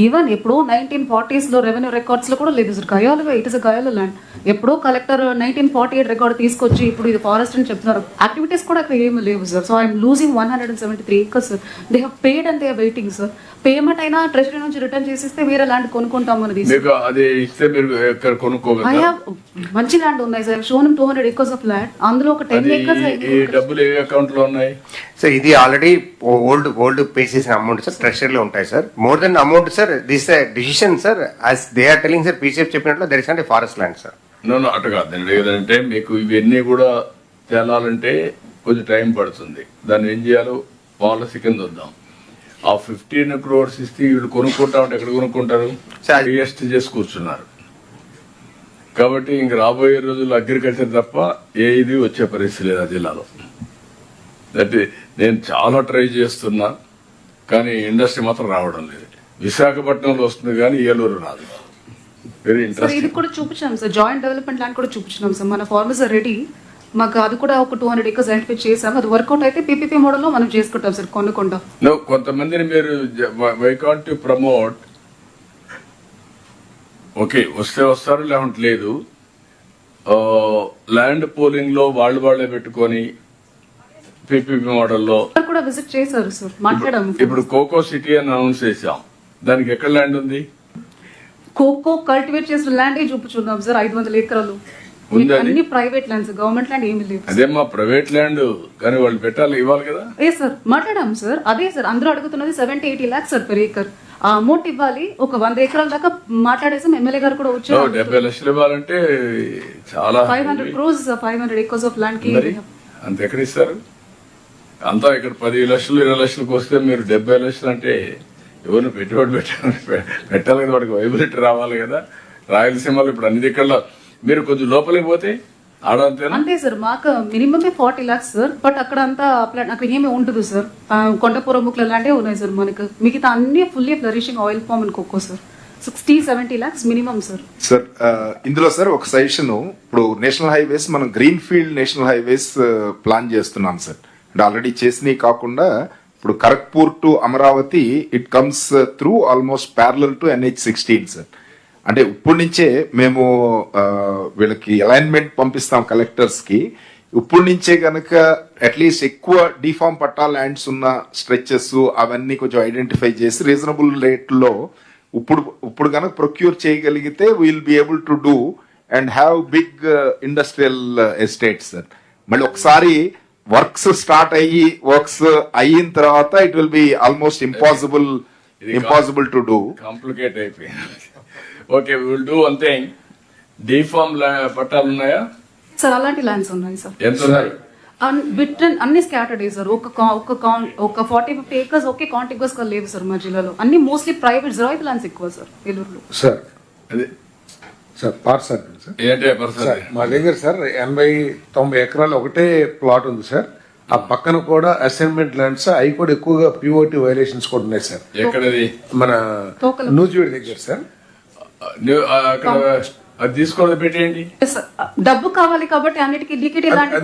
Even ఎప్పుడో 1940s లో revenue records లో కూడా లేదు సార్. గయాలుగా ఇట్ ఇస్ గయాలు ల్యాండ్. ఎప్పుడో కలెక్టర్ 1948 రికార్డ్ తీసుకొచ్చి ఇప్పుడు ఇది ఫారెస్ట్ అని చెప్తున్నారు. యాక్టివిటీస్ కూడా అక్కడ ఏమి లేవు sir. So I'm losing 173 acres sir. They have paid and they are waiting sir. Payment అయినా ట్రెజరీ నుంచి రిటర్న్ చేసిస్తే వేరే ల్యాండ్ కొనుక్కుంటాం అనేది. మంచి ల్యాండ్ ఉన్నాయి sir. Shown 200 acres of land. అందులో ఒక 10 acres డబ్బులు ఏ అకౌంట్ లో ఉన్నాయి సార్? ఇది ఆల్రెడీ ఓల్డ్ పే చేసిన అమౌంట్ సార్ ట్రెషరీలో ఉంటాయి sir. More then amount sir, this decision sir as they are telling sir, PCF చెప్పినట్లు there is not a forest land sir. No అటు కాదండి. ఏదంటే మీకు ఇవన్నీ కూడా తేలాలంటే కొంచెం టైం పడుతుంది. దాన్ని ఏం చేయాలో పాలసీ కింద వద్దాం. ఆ 15 crores ఇస్తే వీళ్ళు కొనుక్కుంటా ఉంటే ఎక్కడ కొనుక్కుంటారు? జిఎస్టీ చేసి కూర్చున్నారు. కాబట్టి ఇంక రాబోయే రోజుల్లో అగ్రికల్చర్ తప్ప ఏ ఇది వచ్చే పరిస్థితి లేదు ఆ జిల్లాలో. అంటే నేను చాలా ట్రై చేస్తున్నా కానీ ఇండస్ట్రీ మాత్రం రావడం లేదు. విశాఖపట్నంలో వస్తుంది కానీ ఏలూరు రాదు. Very interesting. ఇది కూడా చూపించాం సార్. జాయింట్ డెవలప్మెంట్ ల్యాండ్ కూడా చూపించాం సార్. మన ఫార్మర్స్ ఆర్ రెడీ. మాకు అది కూడా ఒక 200 acres ఐడెంటిఫై చేసాం. అది వర్కౌట్ అయితే పీపీపీ మోడల్లో మనం చేసుకుంటాం సార్. కొనుక్కుంటాం. కొంతమందిని మీరు why can't you promote? Okay, వస్తే వస్తారు లేకుంటే లేదు. ల్యాండ్ పోలింగ్ లో వాళ్ళే పెట్టుకొని పీపీపీ మోడల్లో కూడా విజిట్ చేశారు సార్. మాట్లాడాము. ఇప్పుడు కోకో సిటీ అని అనౌన్స్ చేసాం. దానికి ఎక్కడ ల్యాండ్ ఉంది? కోకో కల్టివేట్ చేసిన ల్యాండ్ చూపించున్నాం సార్. 500 acres అన్ని ప్రైవేట్ ల్యాండ్స్, గవర్నమెంట్ ల్యాండ్ ఏమి లేవు. అదేమా ప్రైవేట్ ల్యాండ్ కానీ వాళ్ళు పెట్టాలి, ఇవ్వాలి కదా. ఏ సార్ మాట్లాడాం సార్. అదే సార్ అందరూ అడుగుతున్నది 70-80 lakhs సార్ పెర్ ఏకర్. ఆ అమౌంట్ ఇవ్వాలి. ఒక 100 acres దాకా మాట్లాడేసాం. ఎమ్మెల్యే గారు కూడా వచ్చారు. 70 లక్షలు ఇవ్వాలంటే చాలా 500 crores 500 acres ఆఫ్ ల్యాండ్ కి అంత ఎక్కడ ఇస్తారు? అంతా ఇక్కడ 10 లక్షలు 20 లక్షలకు వస్తే మీరు 70 లక్షలు అంటే ఎవరిని పెట్టుబడి పెట్టాలి కదా. వాడికి వైబిలిటీ రావాలి కదా. రాయలసీమలో ఇప్పుడు అన్ని దిక్కల్లో మీరు కొంచెం లోపలికి పోతే అంతే సార్. మాకు మినిమమే 40 lakhs సార్. బట్ అక్కడ అంతా అక్కడ ఏమి ఉండదు సార్. కొండపురం ముక్కలు లాంటివి ఉన్నాయి సార్. మనకు మిగతా అన్ని fully flourishing oil farm and cocoa sir. 60-70 lakhs minimum sir. సార్ ఇందులో సార్ ఒక సజెషన్. ఇప్పుడు నేషనల్ హైవేస్ మనం green field national highways plan చేస్తున్నాం సార్. అంటే ఆల్రెడీ చేసినవి కాకుండా ఇప్పుడు Kharagpur to Amaravati it comes through almost parallel to NH-16 sir. అంటే ఇప్పటి నుంచే మేము వీళ్ళకి అలైన్మెంట్ పంపిస్తాం కలెక్టర్స్ కి. ఇప్పటి నుంచే కనుక అట్లీస్ట్ ఎక్కువ డిఫార్మ్ పట్టా ల్యాండ్స్ ఉన్న స్ట్రెచెస్ అవన్నీ కొంచెం ఐడెంటిఫై చేసి రీజనబుల్ రేట్లో ఇప్పుడు కనుక ప్రొక్యూర్ చేయగలిగితే will be able to do and have big industrial estates sir. మళ్ళీ ఒకసారి వర్క్స్ స్టార్ట్ అయిన తర్వాత it will be almost impossible to do. Complicate అయిపోయింది. Okay, will do one thing. D form పట్టాలు ఉన్నాయా సార్? అలాంటి ల్యాండ్స్ ఉన్నాయి సార్. ఎంత ఉన్నాయి? అన్ని స్కాటర్డ్ సార్. ఒక 40-50 acres ఓకే కాంటిగ్యూస్ గా లేవు సార్ మా జిల్లాలో. అన్ని మోస్ట్లీ ప్రైవేట్ రైతు ల్యాండ్స్ ఎక్కువ సార్ ఏలూరులో. సార్ అదే సార్ పార్సల్ సార్. ఏంటి సార్ మా దగ్గర సార్ 80-90 acres ఒకటే ప్లాట్ ఉంది సార్. ఆ పక్కన కూడా అసైన్మెంట్ ల్యాండ్స్ అవి కూడా ఎక్కువగా పిఓటి వైలేషన్స్ కూడా ఉన్నాయి సార్. ఎక్కడది? మన నూజివీడి దగ్గర సార్. అక్కడ అది తీసుకోవడం పెట్టేయండి. డబ్బు కావాలి కాబట్టి అన్నిటికీ DKT land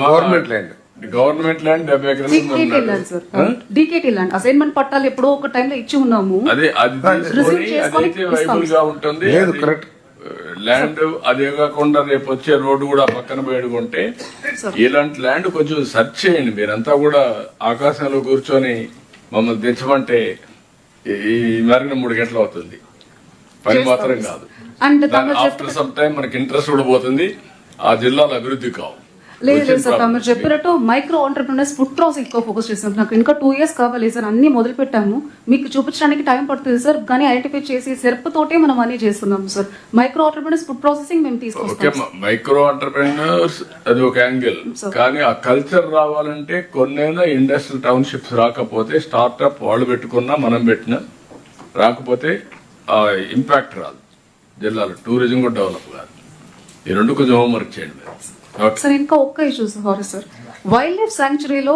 government land. Government land 70 acres land sir. DKT land assignment పట్టాలు ఎప్పుడో ఒక టైంలో ఇచ్చి ఉన్నాము. అదే అదైతే వైబుల్ గా ఉంటుంది. కరెక్ట్ ల్యాండ్ అదే కాకుండా రేపు వచ్చే రోడ్డు కూడా పక్కన పెట్టుకుంటే ఇలాంటి ల్యాండ్ కొంచెం సెర్చ్ చేయండి. మీరంతా కూడా ఆకాశంలో కూర్చొని మమ్మల్ని తెచ్చమంటే ఈ మరిన 3 గంటలు అవుతుంది. పని మాత్రం కాదు. ఆఫ్టర్ సమ్ టైం మనకి ఇంట్రెస్ట్ కూడా పోతుంది. ఆ జిల్లాలో అభివృద్ధి కావు. లేదు సార్, మీరు చెప్పినట్టు మైక్రో ఆంటర్ప్రినర్స్ ఫుడ్ ప్రాసెస్ ఎక్కువ ఫోకస్ చేస్తాం. నాకు ఇంకా 2 years కావాలి సార్. అన్ని మొదలు పెట్టాము. మీకు చూపించడానికి టైం పడుతుంది సార్. కానీ ఐడెంటిఫై చేసి సెర్పుతోటే మనం అన్ని చేస్తున్నాం sir. Micro entrepreneurs food processing మేము తీసుకొస్తాం. మైక్రో ఆంటర్ప్రినర్స్ అది ఒక యాంగిల్. కానీ ఆ కల్చర్ రావాలంటే కొన్నైనా ఇండస్ట్రియల్ టౌన్షిప్స్ రాకపోతే స్టార్ట్అప్ వాళ్ళు పెట్టుకున్నా మనం పెట్టినా రాకపోతే ఇంపాక్ట్ రాదు. జిల్లాలో టూరిజం కూడా డెవలప్ కాదు. ఈ రెండు కొంచెం హోంవర్క్ చేయండి సార్. ఇంకా ఒక్క ఇష్యూ సార్. వైల్డ్ లైఫ్ శాంక్చురీలో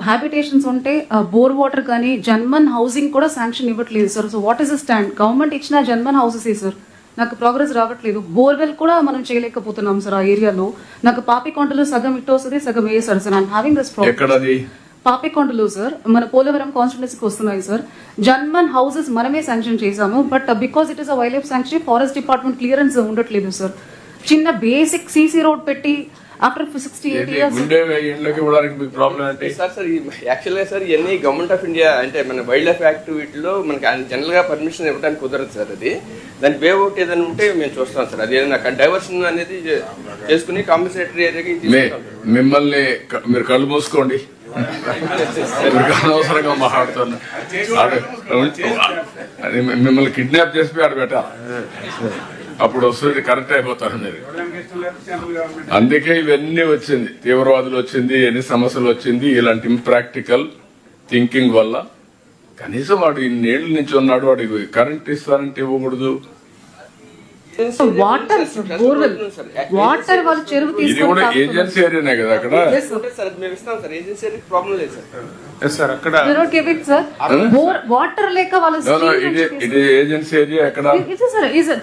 హ్యాబిటేషన్స్ ఉంటే బోర్ వాటర్ కానీ జన్మన్ హౌసింగ్ కూడా శాంక్షన్ ఇవ్వట్లేదు sir. So what is the stand? Government ఇచ్చిన జన్మన్ హౌసెస్ సార్. నాకు ప్రోగ్రెస్ రావట్లేదు. బోర్వెల్ కూడా మనం చేయలేకపోతున్నాం సార్ ఆ ఏరియాలో. నాకు పాపికొండలో సగం ఇటు వస్తుంది, సగం వేసారు sir. I'm having this problem. Papikondalu sir మన పోలవరం కాన్స్టిట్యున్సీకి వస్తున్నాయి సార్. జన్మన్ హౌసెస్ మనమే శాంక్షన్ చేశాము, but because it is a wild life sanctuary forest department clearance ఉండట్లేదు సార్. చిన్న బేసిక్ సీసీ రోడ్ పెట్టి ఆఫ్టర్ 68 ఇయర్స్ ఉండే ఇళ్ళకి ఇవ్వడానికి మీకు ప్రాబ్లం ఏంటి? సార్ యాక్చువల్గా సార్ ఇవన్నీ గవర్నమెంట్ ఆఫ్ ఇండియా అంటే మన వైల్డ్ లైఫ్ యాక్ట్ వీటిలో మనకి జనరల్ గా పర్మిషన్ ఇవ్వడానికి కుదరదు సార్. అది దాని వే అవుట్ ఏదైనా ఉంటే మేము చూస్తాం సార్. అది ఏదైనా డైవర్షన్ అనేది చేసుకుని కాంపెన్సేటరీ ఏరియాకి మిమ్మల్ని మీరు కళ్ళు మూసుకోండి, అనవసరంగా మాట్లాడుతున్నా. మిమ్మల్ని కిడ్నాప్ చేసి ఆడ పెట్టాలి, అప్పుడు వస్తుంది కరెక్ట్ అయిపోతారు మీరు. అందుకే ఇవన్నీ వచ్చింది, తీవ్రవాదులు వచ్చింది, ఎన్ని సమస్యలు వచ్చింది, ఇలాంటి ఇంప్రాక్టికల్ థింకింగ్ వల్ల. కనీసం వాడు ఇన్నేళ్ల నుంచి ఉన్నాడు, వాడికి కరెంట్ ఇస్తానంటే ఇవ్వకూడదు. వాటర్ వాటర్ వాళ్ళు చెరువు ఇది కూడా ఏజెన్సీ ఏరియానే కదా అక్కడ. సార్ మేము ఇస్తాం సార్, ఏజెన్సీ ప్రాబ్లం లేదు సార్. సార్ అక్కడ వాటర్ లేక వాళ్ళు ఇది ఏజెన్సీ ఏరియా ఎక్కడ?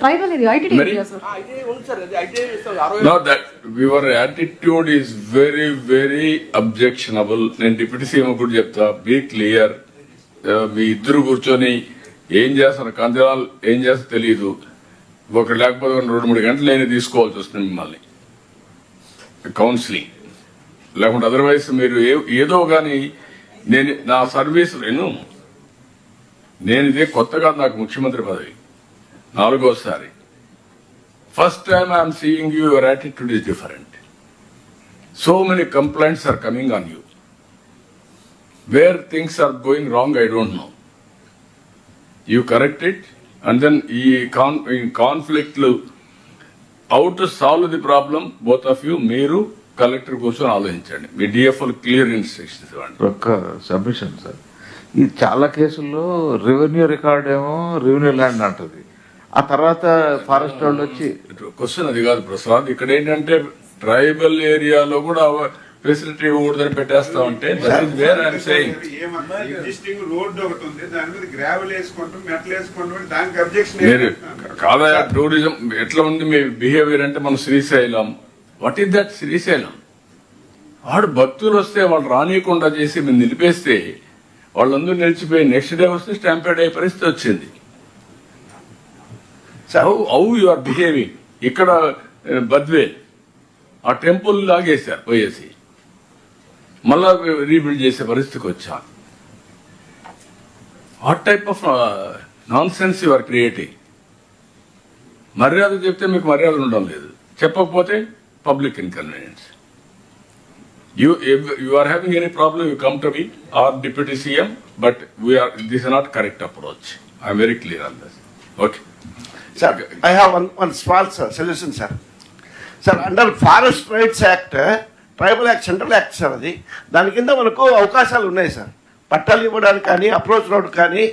Tribal area, IT area sir. అయితే ఉంది సార్, అది అయితే ఇస్తాం. No, that your attitude is very, very objectionable. నేను డిప్యూటీ సీఎం కూడా చెప్తా, బీ క్లియర్. మీ ఇద్దరు కూర్చొని ఏం చేస్తారు, కందిరాలు ఏం చేస్తా తెలియదు. ఒకటి లేకపోతే 2-3 గంటలు నేను తీసుకోవాల్సి వస్తుంది మిమ్మల్ని కౌన్సిలింగ్, లేకుంటే అదర్వైజ్ మీరు ఏదో కానీ. నేను నా సర్వీస్ నేను ఇదే కొత్తగా నాకు ముఖ్యమంత్రి పదవి 4వ సారి. First time I'm seeing you, your attitude is different. So many complaints are coming on you. Where things are going wrong I don't know. You correct it and then ఈ కాన్ఫ్లిక్ట్లు how to solve the problem both of you. మీరు collector కూర్చొని ఆలోచించండి, మీ DFO clear instructions ఇవ్వండి. ఒక్క submission sir, ఈ చాలా కేసుల్లో రెవెన్యూ రికార్డ్ ఏమో రెవెన్యూ ల్యాండ్ అంటది, ఆ తర్వాత ఫారెస్ట్ వాళ్ళు వచ్చి. క్వశ్చన్ అది కాదు ప్రసాద్, ఇక్కడ ఏంటంటే ట్రైబల్ ఏరియాలో కూడా ఫెసిలిటీ ఇవ్వకూడదని పెట్టేస్తా ఉంటే మీరు కాదా. టూరిజం ఎట్లా ఉంది మీ బిహేవియర్ అంటే మన Srisailam, what is that Srisailam? వాడు భక్తులు వస్తే వాళ్ళు రానియకుండా చేసి మీరు నిలిపేస్తే వాళ్ళందరూ నిలిచిపోయి నెక్స్ట్ డే వస్తే స్టాంపేడ్ అయ్యే పరిస్థితి వచ్చింది. How you are behaving. ఇక్కడ బద్వేల్ ఆ టెంపుల్ లాగేశారు పోయేసి, మళ్ళా రీబిల్డ్ చేసే పరిస్థితికి వచ్చా. What type of nonsense you are creating. మర్యాద చెప్తే మీకు మర్యాద ఉండడం లేదు, చెప్పకపోతే public inconvenience. You are having any problem, you come to me or Deputy CM, but this is not correct approach. I am very clear on this. Okay. Sir, I have one small solution, sir. Sir, under Forest Rights Act, Tribal Act, Central Act, sir, దాని కింద మనకు అవకాశాలు ఉన్నాయి sir. పట్టాలు ఇవ్వడానికి కానీ, approach road కానీ,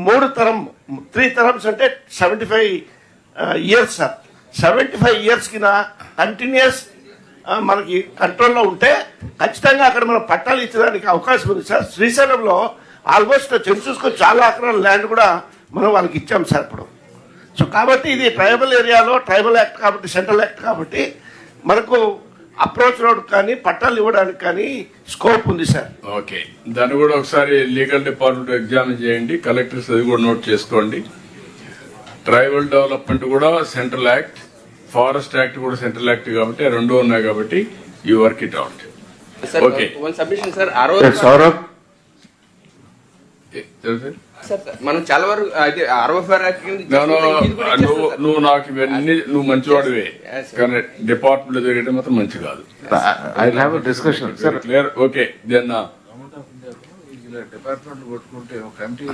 3 terms అంటే 75 years సార్. 75 years కింద కంటిన్యూస్ మనకి కంట్రోల్లో ఉంటే ఖచ్చితంగా అక్కడ మనం పట్టాలు ఇచ్చడానికి అవకాశం ఉంది సార్. శ్రీశైలంలో ఆల్మోస్ట్ చూసుకొని చాలా ఎకరాల ల్యాండ్ కూడా మనం వాళ్ళకి ఇచ్చాం సార్ ఇప్పుడు. సో కాబట్టి ఇది ట్రైబల్ ఏరియాలో ట్రైబల్ యాక్ట్ కాబట్టి, సెంట్రల్ యాక్ట్ కాబట్టి మనకు అప్రోచ్ రోడ్ కానీ పట్టాలు ఇవ్వడానికి కానీ స్కోప్ ఉంది సార్. ఓకే, దాన్ని కూడా ఒకసారి లీగల్ డిపార్ట్మెంట్ ఎగ్జామిన్ చేయండి, కలెక్టర్స్ అది కూడా నోట్ చేసుకోండి. ట్రైబల్ డెవలప్మెంట్ కూడా సెంట్రల్ యాక్ట్, ఫారెస్ట్ యాక్ట్ కూడా సెంట్రల్ యాక్ట్ కాబట్టి 2 ఉన్నాయి కాబట్టి you work it out. Okay Saurabh మనం చాలా వరకు అయితే 64 నువ్వు నాకు ఇవన్నీ నువ్వు మంచివాడివే, కానీ డిపార్ట్మెంట్ జరిగేది మాత్రం మంచి కాదు. I have a discussion sir. Clear. Okay, then department కొట్టుకుంటే ఒక కమిటీ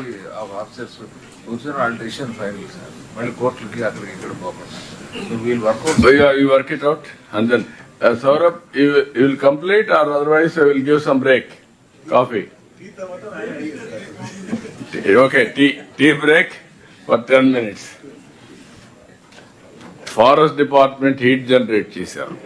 ఆఫ్ ఆఫీసర్స్ కూర్చొని వాళ్ళ డిసిషన్ ఫైనల్ సార్, మళ్ళీ కోర్టులకి అక్కడికి ఇక్కడ పోకుండా we'll work out. You work it out and then Saurabh, you will complete or otherwise I will give some break. Coffee. Okay, tea break for 10 minutes. Forest Department heat generate చేశారు.